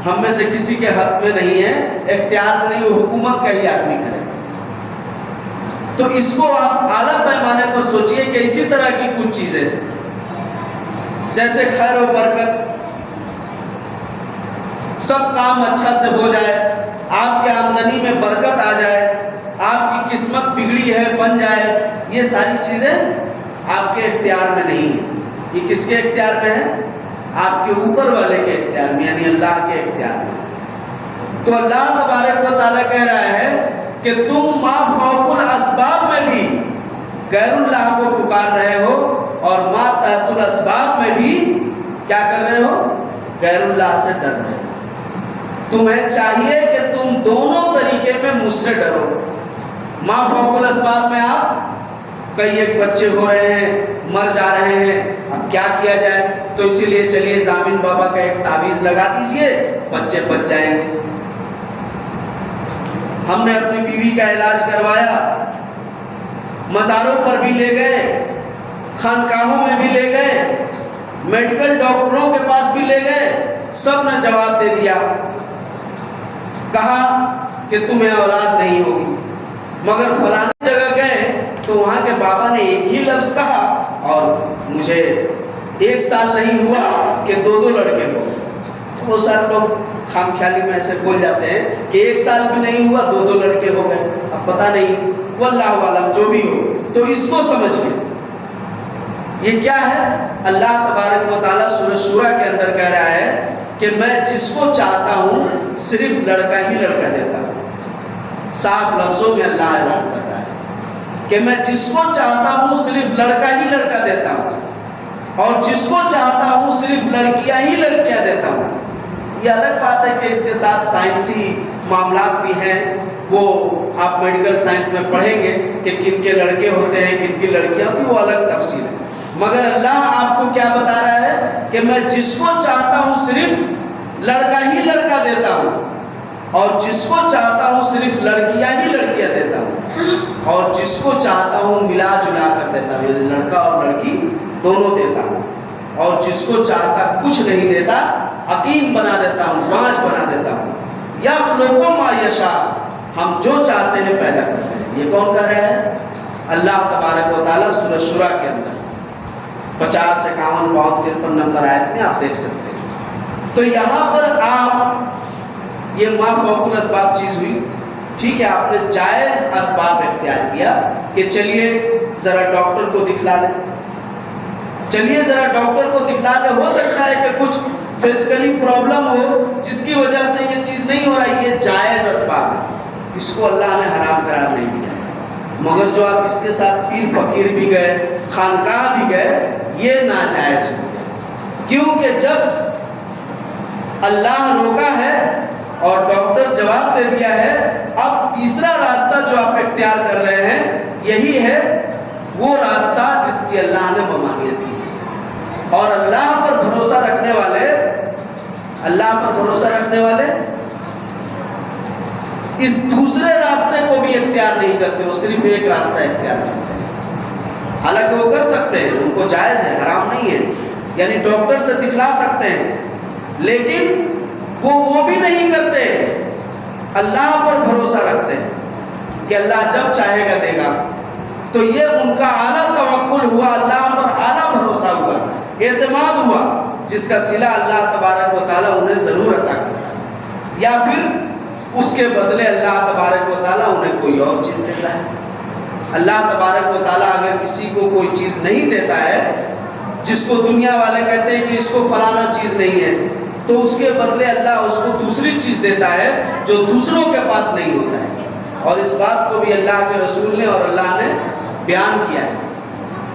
ہم میں سے کسی کے حق میں نہیں ہے، اختیار میں نہیں، وہ حکومت کا ہی آدمی کرے، تو اس کو آپ اعلیٰ پیمانے پر سوچئے کہ اسی طرح کی کچھ چیزیں جیسے خیر و برکت، سب کام اچھا سے ہو جائے، آپ کے آمدنی میں برکت آ جائے، آپ کی قسمت بگڑی ہے بن جائے، یہ ساری چیزیں آپ کے اختیار میں نہیں ہیں۔ یہ کس کے اختیار میں ہے؟ آپ کے اوپر والے کے اختیار میں، یعنی اللہ کے اختیار میں۔ تو اللہ تبارک و تعالیٰ کہہ رہا ہے کہ تم ما فوق الاسباب میں بھی غیر اللہ کو پکار رہے ہو، اور ما تحت الاسباب میں بھی کیا کر رہے ہو؟ غیر اللہ سے ڈر رہے ہو۔ تمہیں چاہیے کہ تم دونوں طریقے میں مجھ سے ڈرو۔ ما فوق الاسباب میں آپ کئی ایک بچے ہو رہے ہیں، مر جا رہے ہیں، اب کیا کیا جائے؟ تو اسی لیے چلیے ضامن بابا کا ایک تعویذ لگا دیجئے، بچے بچ جائیں گے۔ ہم نے اپنی بیوی کا علاج کروایا، مزاروں پر بھی لے گئے، خانقاہوں میں بھی لے گئے، میڈیکل ڈاکٹروں کے پاس بھی لے گئے، سب نے جواب دے دیا، کہا کہ تمہیں اولاد نہیں ہوگی۔ مگر فلاں جگہ گئے تو وہاں کے بابا نے ایک ہی لفظ کہا اور مجھے 1 سال نہیں ہوا کہ 2 لڑکے ہو۔ وہ سارے لوگ خام خیالی میں ایسے بول جاتے ہیں کہ 1 سال بھی نہیں ہوا 2 لڑکے ہو گئے، اب پتہ نہیں، واللہ عالم، جو بھی ہو۔ تو اس کو سمجھ گئے یہ کیا ہے؟ اللہ تبارک و تعالیٰ سورہ شورى کے اندر کہہ رہا ہے کہ میں جس کو چاہتا ہوں صرف لڑکا ہی لڑکا دیتا ہوں۔ صاف لفظوں میں اللہ اعلان کر رہا ہے کہ میں جس کو چاہتا ہوں صرف لڑکا ہی لڑکا دیتا ہوں، اور جس کو چاہتا ہوں صرف لڑکیاں ہی لڑکیاں دیتا ہوں۔ یہ الگ بات ہے کہ اس کے ساتھ سائنسی معاملات بھی ہیں، وہ آپ میڈیکل سائنس میں پڑھیں گے کہ کن کے لڑکے ہوتے ہیں کن کی لڑکیاں ہوتی ہیں، وہ الگ تفصیل ہے۔ مگر اللہ آپ کو کیا بتا رہا ہے کہ میں جس کو چاہتا ہوں صرف لڑکا ہی لڑکا دیتا ہوں، اور جس کو چاہتا ہوں صرف لڑکیاں ہی لڑکیاں دیتا ہوں، اور جس کو چاہتا ہوں ملا جلا کر دیتا ہوں، یعنی لڑکا اور لڑکی دونوں دیتا ہوں، اور جس کو چاہتا کچھ نہیں دیتا، حکیم بنا دیتا ہوں، بانجھ بنا دیتا ہوں۔ یخلق ما یشاء، ہم جو چاہتے ہیں پیدا کرتے ہیں۔ یہ کون کہہ رہا ہے؟ اللہ تبارک و تعالیٰ سورہ شورى کے اندر 50، 51، 53 نمبر آیت میں آپ دیکھ سکتے ہیں۔ تو یہاں پر آپ یہ ما فوق الاسباب چیز ہوئی، ٹھیک ہے، آپ نے جائز اسباب اختیار کیا کہ چلیے ذرا ڈاکٹر کو دکھلا لیں، چلیے ذرا ڈاکٹر کو دکھلا لیں، ہو سکتا ہے کہ کچھ فزیکلی پرابلم ہو جس کی وجہ سے یہ چیز نہیں ہو رہی، یہ جائز اسباب ہے، اس کو اللہ نے حرام قرار نہیں دیا۔ مگر جو آپ اس کے ساتھ پیر فقیر بھی گئے، خانقاہ بھی گئے، یہ ناجائز ہو گیا، کیونکہ جب اللہ روکا ہے اور ڈاکٹر جواب دے دیا ہے، اب تیسرا راستہ جو آپ اختیار کر رہے ہیں یہی ہے وہ راستہ جس کی اللہ نے ممانعت کی ہے۔ اور اللہ پر بھروسہ رکھنے والے، اللہ پر بھروسہ رکھنے والے اس دوسرے راستے کو بھی اختیار نہیں کرتے، وہ صرف ایک راستہ اختیار کرتے ہیں۔ حالانکہ وہ کر سکتے ہیں، ان کو جائز ہے، حرام نہیں ہے، یعنی ڈاکٹر سے دکھلا سکتے ہیں، لیکن وہ بھی نہیں کرتے، اللہ پر بھروسہ رکھتے ہیں کہ اللہ جب چاہے گا دے گا۔ تو یہ ان کا اعلیٰ توکل ہوا، اللہ پر اعلیٰ بھروسہ ہوا، اعتماد ہوا، جس کا صلہ اللہ تبارک و تعالیٰ انہیں ضرور عطا کرتا، یا پھر اس کے بدلے اللہ تبارک و تعالیٰ انہیں کوئی اور چیز دیتا ہے۔ اللہ تبارک و تعالیٰ اگر کسی کو کوئی چیز نہیں دیتا ہے، جس کو دنیا والے کہتے ہیں کہ اس کو فلانا چیز نہیں ہے، تو اس کے بدلے اللہ اس کو دوسری چیز دیتا ہے جو دوسروں کے پاس نہیں ہوتا ہے۔ اور اس بات کو بھی اللہ کے رسول نے اور اللہ نے بیان کیا ہے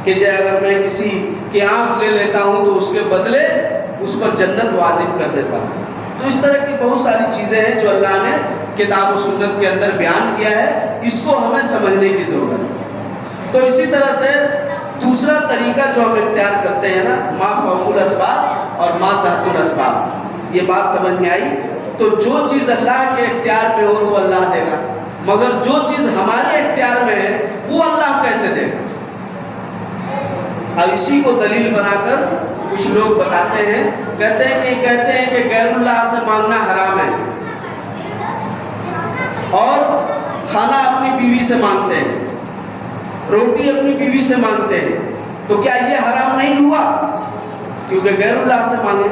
کہ اگر میں کسی کی آنکھ لے لیتا ہوں تو اس کے بدلے اس پر جنت واجب کر دیتا ہوں۔ تو اس طرح کی بہت ساری چیزیں ہیں جو اللہ نے کتاب و سنت کے اندر بیان کیا ہے، اس کو ہمیں سمجھنے کی ضرورت ہے۔ تو اسی طرح سے دوسرا طریقہ جو ہم اختیار کرتے ہیں نا، ما فوق الاسباب اور ما تحت الاسباب، یہ بات سمجھ میں آئی؟ تو جو چیز اللہ کے اختیار پہ ہو تو اللہ دے گا، مگر جو چیز ہمارے اختیار میں ہے وہ اللہ کیسے دے گا؟ اب اسی کو دلیل بنا کر کچھ لوگ بتاتے ہیں، کہتے ہیں کہ غیر اللہ سے مانگنا حرام ہے، اور کھانا اپنی بیوی سے مانگتے ہیں، روٹی اپنی بیوی سے مانگتے ہیں، تو کیا یہ حرام نہیں ہوا کیونکہ غیر اللہ سے مانگے؟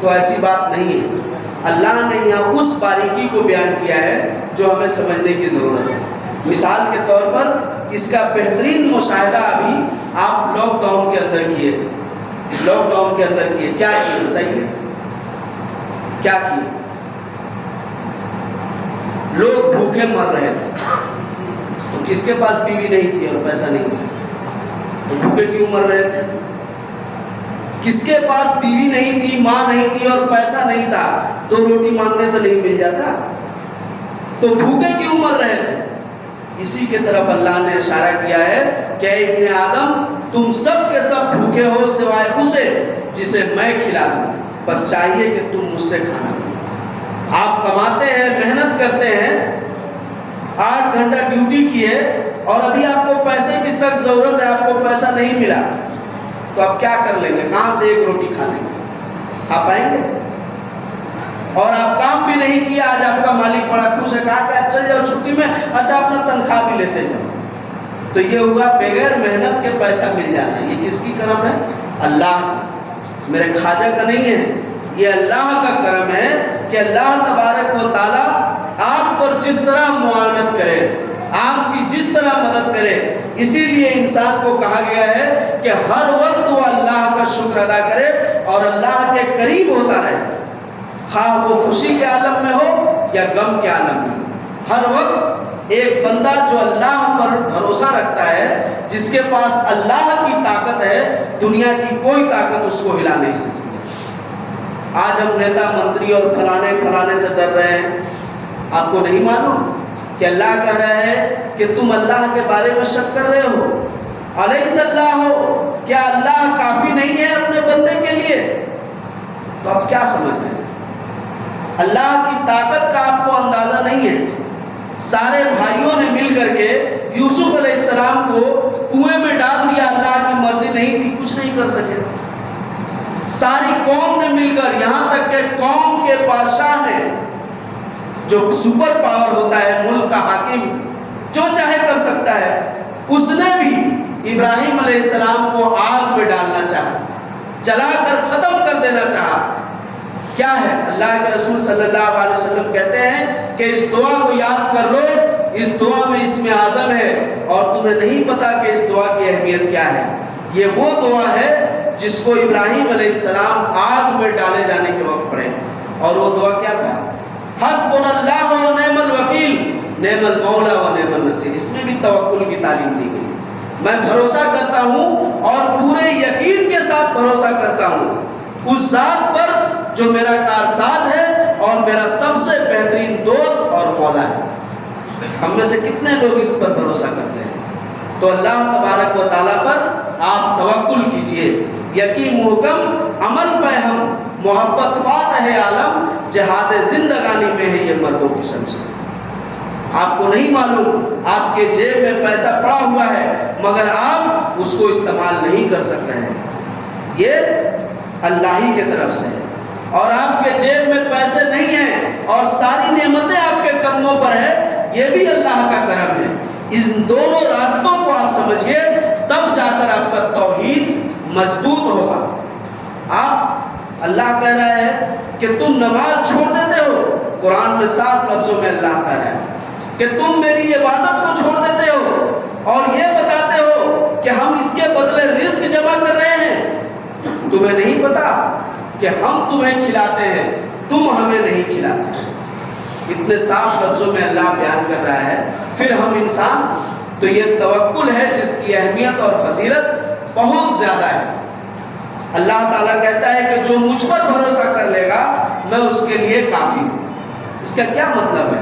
تو ایسی بات نہیں ہے۔ اللہ نے یہاں اس باریکی کو بیان کیا ہے جو ہمیں سمجھنے کی ضرورت ہے۔ مثال کے طور پر اس کا بہترین مشاہدہ ابھی آپ لاک ڈاؤن کے اندر کیے، لاک ڈاؤن کے اندر کیے، کیا کیے بتائیے؟ کیا کیے؟ لوگ بھوکے مر رہے تھے، تو کس کے پاس بیوی نہیں تھی اور پیسہ نہیں تھا، تو بھوکے کیوں مر رہے تھے؟ کس کے پاس بیوی نہیں تھی، ماں نہیں تھی اور پیسہ نہیں تھا، تو روٹی مانگنے سے نہیں مل جاتا، تو بھوکے کیوں مر رہے تھے؟ اسی کے طرف اللہ نے اشارہ کیا ہے کہ اے ابن آدم، تم سب کے سب بھوکے ہو سوائے اسے جسے میں کھلا دوں، بس چاہیے کہ تم مجھ سے کھانا دو۔ آپ کماتے ہیں، محنت کرتے ہیں، 8 گھنٹہ ڈیوٹی کیے اور ابھی آپ کو پیسے کی سخت ضرورت ہے، آپ کو پیسہ نہیں ملا، تو آپ کیا کر لیں گے؟ کہاں سے ایک روٹی کھا لیں گے؟ آپ آئیں گے؟ اور آپ کام بھی نہیں کیا، آج آپ کا مالک بڑا خوش ہے، کہا کہ آپ چل جاؤ چھٹی میں، اچھا اپنا تنخواہ بھی لیتے جاؤ، تو یہ ہوا بغیر محنت کے پیسہ مل جانا۔ یہ کس کی کرم ہے؟ اللہ، میرے خواجہ کا نہیں ہے، یہ اللہ کا کرم ہے کہ اللہ تبارک و تعالیٰ آپ پر جس طرح معاونت کرے، آپ کی جس طرح مدد کرے۔ اسی لیے انسان کو کہا گیا ہے کہ ہر وقت وہ اللہ کا شکر ادا کرے اور اللہ کے قریب ہوتا رہے، خواہ وہ خوشی کے عالم میں ہو یا غم کے عالم میں۔ ہر وقت ایک بندہ جو اللہ پر بھروسہ رکھتا ہے، جس کے پاس اللہ کی طاقت ہے، دنیا کی کوئی طاقت اس کو ہلا نہیں سکتی۔ آج ہم نیتا منتری اور فلانے سے ڈر رہے ہیں، آپ کو نہیں معلوم کہ اللہ کہہ رہا ہے کہ تم اللہ کے بارے میں شک کر رہے ہو؟ الیس اللہ، کیا اللہ کافی نہیں ہے اپنے بندے کے لیے؟ تو آپ کیا سمجھ رہے ہیں؟ اللہ کی طاقت کا آپ کو اندازہ نہیں ہے. سارے بھائیوں نے مل کر کے یوسف علیہ السلام کو کنویں میں ڈال دیا. اللہ کی مرضی نہیں تھی, کچھ نہیں کر سکے. ساری قوم نے مل کر, یہاں تک کہ قوم کے بادشاہ نے, جو سپر پاور ہوتا ہے, ملک کا حاکم, جو چاہے کر سکتا ہے, اس نے بھی ابراہیم علیہ السلام کو آگ میں ڈالنا چاہا, جلا کر ختم کر دینا چاہا. کیا ہے؟ اللہ کے رسول صلی اللہ علیہ وسلم کہتے ہیں کہ اس دعا کو یاد کر لو, اس دعا میں اسم اعظم ہے, اور تمہیں نہیں پتا کہ اس دعا کی اہمیت کیا ہے. یہ وہ دعا ہے جس کو ابراہیم علیہ السلام آگ میں ڈالے جانے کے وقت پڑھے. اور وہ دعا کیا تھا؟ حسبنا اللہ و نعم الوکیل نعم المولا و نعم النصیر. اس میں بھی توکل کی تعلیم دی گئی. میں بھروسہ کرتا ہوں اور پورے یقین کے ساتھ بھروسہ کرتا ہوں اس ذات پر جو میرا کارساز ہے اور میرا سب سے بہترین دوست اور مولا ہے. ہم میں سے کتنے لوگ اس پر بھروسہ کرتے ہیں؟ تو اللہ تبارک و تعالیٰ پر آپ توکل کیجئے. یقین محکم عمل پہ ہم, محبت فاتح عالم, جہاد زندگانی میں ہے یہ مردوں کی شمس. آپ کو نہیں معلوم, آپ کے جیب میں پیسہ پڑا ہوا ہے مگر آپ اس کو استعمال نہیں کر سک رہے ہیں. یہ اللہ ہی کے طرف سے ہے. اور آپ کے جیب میں پیسے نہیں ہیں اور ساری نعمتیں آپ کے قدموں پر ہیں, یہ بھی اللہ کا کرم ہے. ان دونوں راستوں کو آپ سمجھئے, تب جا کر آپ کا توحید مضبوط ہوگا. آپ, اللہ کہہ رہا ہے کہ تم نماز چھوڑ دیتے ہو. قرآن میں صاف لفظوں میں اللہ کہہ رہا ہے کہ تم میری عبادت کو چھوڑ دیتے ہو اور یہ بتاتے ہو کہ ہم اس کے بدلے رزق جمع کر رہے ہیں. تمہیں نہیں پتا کہ ہم تمہیں کھلاتے ہیں, تم ہمیں نہیں کھلاتے. اتنے صاف لفظوں میں اللہ بیان کر رہا ہے. پھر ہم انسان, تو یہ توکل ہے جس کی اہمیت اور فضیلت بہت زیادہ ہے. اللہ تعالیٰ کہتا ہے کہ جو مجھ پر بھروسہ کر لے گا میں اس کے لیے کافی ہوں. اس کا کیا مطلب ہے؟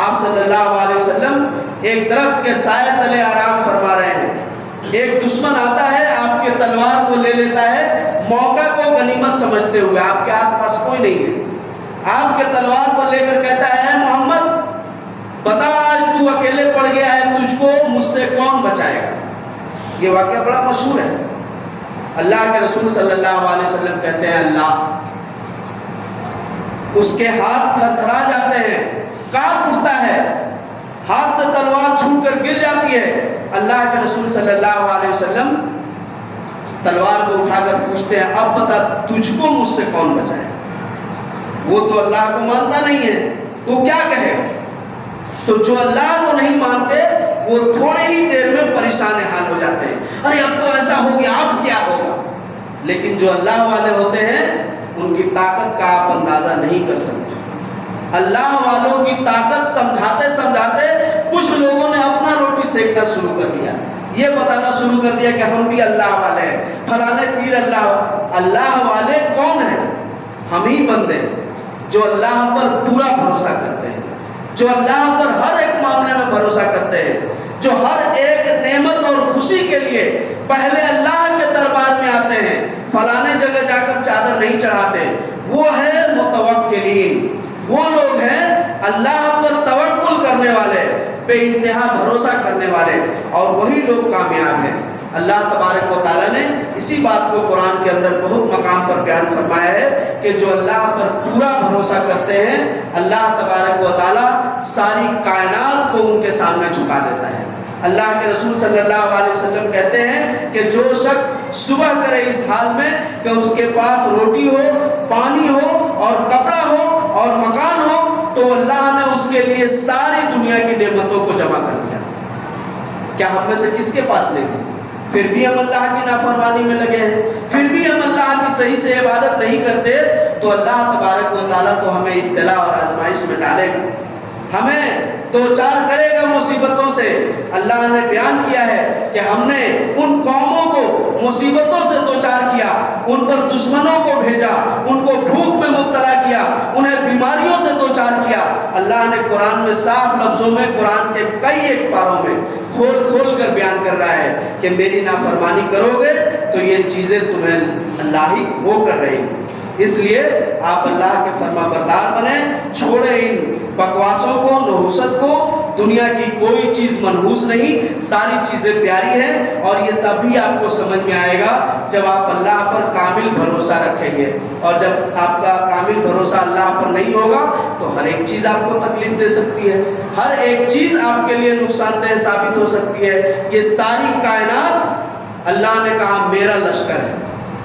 آپ صلی اللہ علیہ وسلم ایک درخت کے سائے تلے آرام فرما رہے ہیں. ایک دشمن آتا ہے, آپ کے تلوار کو لے لیتا ہے, موقع کو غنیمت سمجھتے ہوئے. آپ کے آس پاس کوئی نہیں ہے, آپ کے تلوار کو لے کر کہتا ہے, اے محمد بتا آج تو اکیلے پڑ گیا ہے, تجھ کو مجھ سے کون بچائے گا. یہ واقعہ بڑا مشہور ہے. اللہ کے رسول صلی اللہ علیہ وسلم کہتے ہیں اللہ. اس کے ہاتھ تھر تھرا جاتے ہیں, کانپ اٹھتا ہے, ہاتھ سے تلوار چھوٹ کر گر جاتی ہے. اللہ کے رسول صلی اللہ علیہ وسلم تلوار کو اٹھا کر پوچھتے ہیں, اب بتا تجھ کو مجھ سے کون بچائے. وہ تو اللہ کو مانتا نہیں ہے, تو کیا کہے گا. تو جو اللہ کو نہیں مانتے وہ تھوڑے ہی دیر میں پریشان حال ہو جاتے ہیں, ارے اب تو ایسا ہو گیا, اب کیا ہوگا. لیکن جو اللہ والے ہوتے ہیں ان کی طاقت کا آپ اندازہ نہیں کر سکتے. اللہ والوں کی طاقت سمجھاتے سمجھاتے کچھ لوگوں نے اپنا روٹی سیکنا شروع کر دیا, یہ بتانا شروع کر دیا کہ ہم بھی اللہ والے ہیں, فلانے پیر اللہ. اللہ والے کون ہیں؟ ہم ہی بندے جو اللہ پر پورا بھروسہ کرتے ہیں, جو اللہ پر ہر ایک معاملے میں بھروسہ کرتے ہیں, جو ہر ایک نعمت اور خوشی کے لیے پہلے اللہ کے دربار میں آتے ہیں, فلانے جگہ جا کر چادر نہیں چڑھاتے. وہ ہے متوکلین. وہ لوگ ہیں اللہ پر توکل کرنے والے, بے انتہا بھروسہ کرنے والے, اور وہی لوگ کامیاب ہیں. اللہ تبارک و تعالیٰ نے اسی بات کو قرآن کے اندر بہت مقام پر بیان فرمایا ہے کہ جو اللہ پر پورا بھروسہ کرتے ہیں اللہ تبارک و تعالیٰ ساری کائنات کو ان کے سامنے جھکا دیتا ہے. اللہ کے رسول صلی اللہ علیہ وسلم کہتے ہیں کہ جو شخص صبح کرے اس حال میں کہ اس کے پاس روٹی ہو, پانی ہو اور کپڑا ہو اور مکان ہو, تو اللہ نے اس کے لیے ساری دنیا کی نعمتوں کو جمع کر دیا. کیا ہم میں سے کس کے پاس نہیں؟ پھر بھی ہم اللہ کی نافرمانی میں لگے ہیں, پھر بھی ہم اللہ کی صحیح سے عبادت نہیں کرتے. تو اللہ تبارک و تعالیٰ تو ہمیں ابتلا اور آزمائش میں ڈالے گا, ہمیں دو چار کرے گا مصیبتوں سے. اللہ نے بیان کیا ہے کہ ہم نے ان قوموں کو مصیبتوں سے دو چار کیا, ان پر دشمنوں کو بھیجا, ان کو بھوک میں مبتلا کیا, انہیں بیماریوں سے دو چار کیا. اللہ نے قرآن میں صاف لفظوں میں, قرآن کے کئی ایک پاروں میں کھول کھول کر بیان کر رہا ہے کہ میری نافرمانی کرو گے تو یہ چیزیں تمہیں اللہ ہی وہ کر رہی. اس لیے آپ اللہ کے فرما بردار بنیں، چھوڑیں ان بکواسوں کو، نحوست کو۔ دنیا کی کوئی چیز منحوس نہیں، ساری چیزیں پیاری ہیں، اور یہ تب بھی آپ کو سمجھ میں آئے گا جب آپ اللہ پر کامل بھروسہ رکھیں گے۔ اور جب آپ کا کامل بھروسہ اللہ پر نہیں ہوگا تو ہر ایک چیز آپ کو تکلیف دے سکتی ہے، ہر ایک چیز آپ کے لیے نقصان دہ ثابت ہو سکتی ہے۔ یہ ساری کائنات اللہ نے کہا میرا لشکر ہے،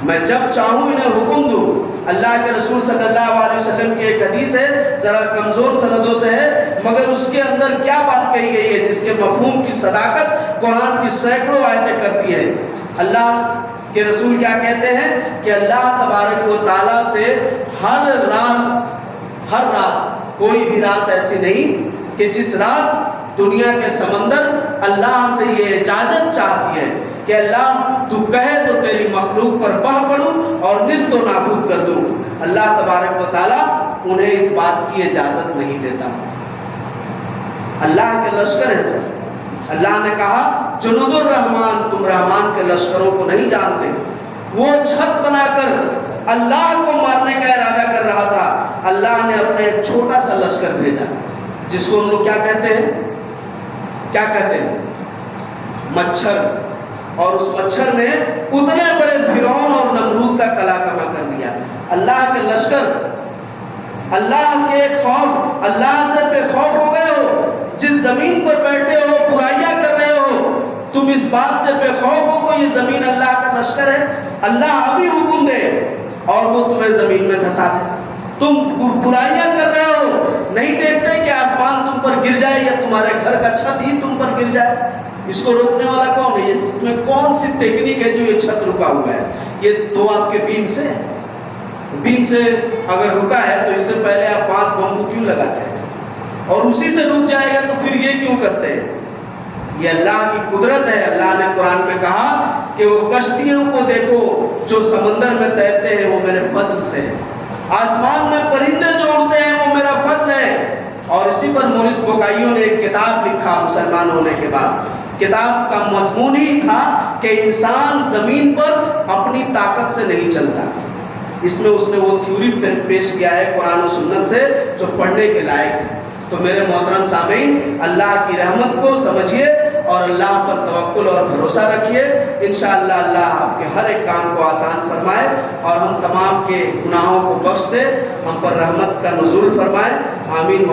میں جب چاہوں انہیں حکم دوں۔ اللہ کے رسول صلی اللہ علیہ وسلم کی ایک حدیث ہے، ذرا کمزور سندوں سے ہے، مگر اس کے اندر کیا بات کہی گئی ہے جس کے مفہوم کی صداقت قرآن کی سینکڑوں آیتیں کرتی ہے۔ اللہ کے رسول کیا کہتے ہیں کہ اللہ تبارک و تعالیٰ سے ہر رات کوئی بھی رات ایسی نہیں کہ جس رات دنیا کے سمندر اللہ سے یہ اجازت چاہتی ہے کہ اللہ تو کہے تو تیری مخلوق پر بہہ پڑوں اور نیست و نابود کر دوں۔ اللہ تبارک و تعالیٰ انہیں اس بات کی اجازت نہیں دیتا۔ اللہ کے لشکر ہیں سر۔ اللہ نے کہا جنود الرحمان، تم رحمان کے لشکروں کو نہیں جانتے۔ وہ چھت بنا کر اللہ کو مارنے کا ارادہ کر رہا تھا، اللہ نے اپنے ایک چھوٹا سا لشکر بھیجا جس کو ہم لوگ کیا کہتے ہیں مچھر، اور اس مچھر نے اتنے بڑے فرعون اور نمرود کا کلا کما کر دیا۔ اللہ کے لشکر، اللہ کے خوف، اللہ سے بے خوف ہو گئے ہو، جس زمین پر بیٹھے ہو برائیاں کر رہے ہو، تم اس بات سے بے خوف ہو کہ یہ زمین اللہ کا لشکر ہے، اللہ ابھی حکم دے اور وہ تمہیں زمین میں دھسا دے۔ تم برائیاں کر رہے ہو، نہیں دیکھتے کہ آسمان تم پر گر جائے یا تمہارے گھر کا چھت ہی تم پر گر جائے؟ اس کو روکنے والا کون ہے؟ اس میں کون سی ٹیکنیک ہے جو یہ چھت رکا ہوا ہے؟ یہ تو آپ کے بیم سے اگر رکا ہے تو اس سے پہلے آپ 5 بمبو کیوں لگاتے ہیں؟ اور اسی سے رک جائے گا تو پھر یہ کیوں کرتے ہیں؟ یہ اللہ کی قدرت ہے۔ اللہ نے قرآن میں کہا کہ وہ کشتیوں کو دیکھو جو سمندر میں تیرتے ہیں، وہ میرے فضل سے ہے۔ آسمان میں پرندے جو اڑتے ہیں وہ میرا فضل ہے۔ اور اسی پر مورس بوکائیوں نے ایک کتاب لکھا مسلمان ہونے کے بعد۔ کتاب کا مضمون ہی تھا کہ انسان زمین پر اپنی طاقت سے نہیں چلتا۔ اس میں اس نے وہ تھیوری پیش کیا ہے قرآن و سنت سے جو پڑھنے کے لائق ہے۔ تو میرے محترم سامعین، اللہ کی رحمت کو سمجھیے اور اللہ پر توکل اور بھروسہ رکھیے۔ انشاءاللہ اللہ آپ کے ہر ایک کام کو آسان فرمائے اور ہم تمام کے گناہوں کو بخش دے، ہم پر رحمت کا نزول فرمائے۔ آمین۔